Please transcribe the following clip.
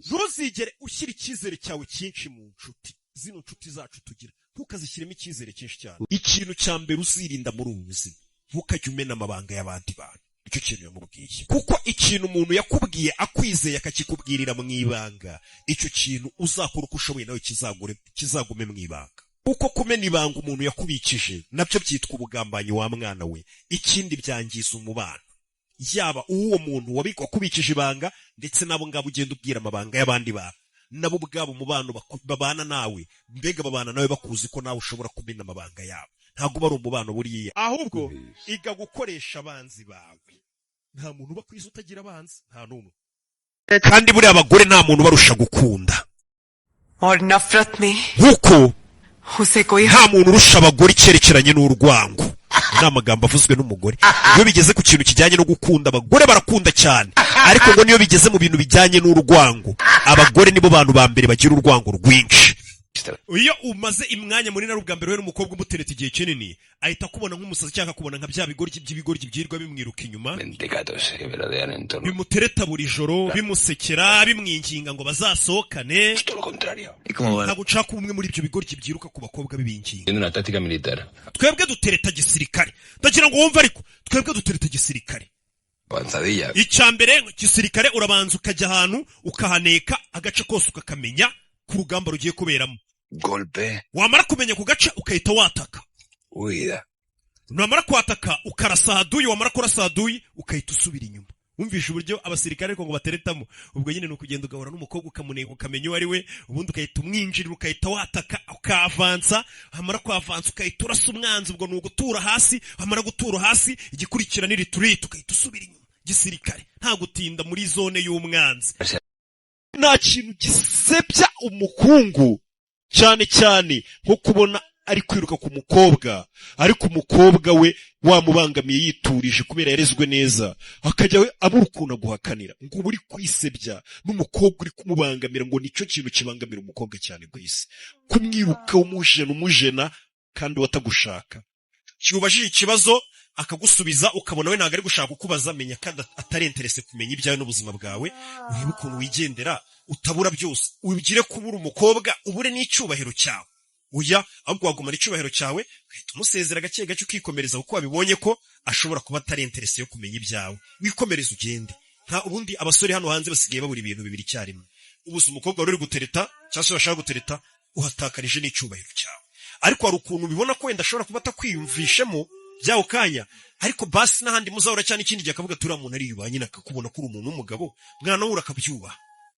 ntuzigere ushyira icyizere cyawe cyinshi mu nshuti. Zino nshuti zacu tugira ntukazishyiremo icyizere cyinshi cyane. Ikintu cya mbere uzirinda muri ubu buzima, ntukajye umena amabanga y'abandi bantu. Icyo kintu yamubwiye, kuko ikintu umuntu yakubwiye akwizeye akakikubwirira mu ibanga, icyo kintu uzakora uko ushoboye nawe kizagume mu ibanga. Kuko kumena ibanga umuntu yakubikije nabyo byitwa ubugambanyi wa mwana we. Ikindi byangiza umubano, yaba uwo muntu wakubikije ibanga ndetse nabo ngabo ugenda ubwira amabanga y'abandi bantu, nabo ubwabo umubano babana nawe, mbega babana nawe bakuzi ko nawe ushobora kumena amabanga yabo. Ntabwo bari umubano buriya, ahubwo iga gukoresha abanzi bawe. Nta muntu uba ku isi utagira abanzi, nta n'umwe. Kandi buriya abagore nta muntu barusha gukunda, nkuko nta muntu urusha abagore icyerekeranye n'urwango. Ni amagambo avuzwe n'umugore. Iyo bigeze ku kintu kijyanye no gukunda, abagore barakunda cyane, ariko ngo niyo bigeze mu bintu bijyanye n'urwango, abagore nibo bantu ba mbere bagira urwango rwinshi. Iyo umaze imwanya muri na rubwa mbere we n'umukobwa umutereta igihe kinini, ahita kubona nk'umusazi cyangwa kubona nka bya bigoryi by'ibigoryi byirwa bimwiruka inyuma, bimutereta buri joro, bimusekera, bimwinginga ngo bazasohokane. Ntabwo ushaka umwe muri ibyo bigoryi byiruka ku bakobwa bibinginga. Twebwe dutereta gisirikare. Ndagira ngo wumve ariko twebwe dutereta gisirikare. Icya mbere gisirikare urabanza ukajya ahantu ukahaneka agace kose ukakamenya ku rugamba rugiye kuberamo. Wamara kumenya ku gace ukahita wataka. Namara kwataka ukarasa haduyi, wamara kurasa haduyi ukahita usubira inyuma. Wumvishe uburyo abasirikare ariko ngo bateretamo. Ubwo nyine ni ukugenda ugahura n'umukobwa ukamuneka ukamenya uwo ari we, ubundi ukahita umwinjirira ukahita wataka ukavansa, wamara kwavansa ukahita urasa umwanzi. Ubwo ni ugutura hasi, wamara gutura hasi igikurikira ni retreat ukahita usubira inyuma. Gisirikare nta gutinda muri zone y'umwanzi. Nta kintu gisebya umukungu cyane cyane nko kubona ari kwiruka ku mukobwa, ariko umukobwa we wamubangamiye yiturije kubera yarezwe neza, akajya we abura ukuntu aguhakanira ngo uba uri kwisebya n'umukobwa uri kumubangamira. Ngo nicyo kintu kibangamira umukobwa cyane rwose, kumwiruka umujena kandi watagushaka. Cyubajije ikibazo akagusubiza ukabona we ntabwo ari gushaka kukubaza, menya kandi atari interese kumenya ibyawe n'ubuzima bwawe. Urebe ukuntu wigendera, utabura byose, ugire kubura umukobwa, ubure n'icyubahiro cyawe. Uya ahubwo wagumana icyubahiro cyawe, uhita umusezera gake gake ukikomereza, kuko wabibonye ko ashobora kuba atari interese yo kumenya ibyawe. Wikomereza ugende. Nta ubundi abasore hano hanze basigaye babura ibintu bibiri icyarimwe. Ubuze umukobwa wari uri gutereta cyangwa se washaka gutereta, uhatakarije n'icyubahiro cyawe. Ariko hari ukuntu ubibona ko wenda ashobora kuba atakwiyumvishemo byawo kanya, ariko basi n'ahandi muzahora cyane ikindi gihe akavuga turiya muntu ariyubaha nyine akakubona ko uri umuntu w'umugabo, mwana we urakabyubaha.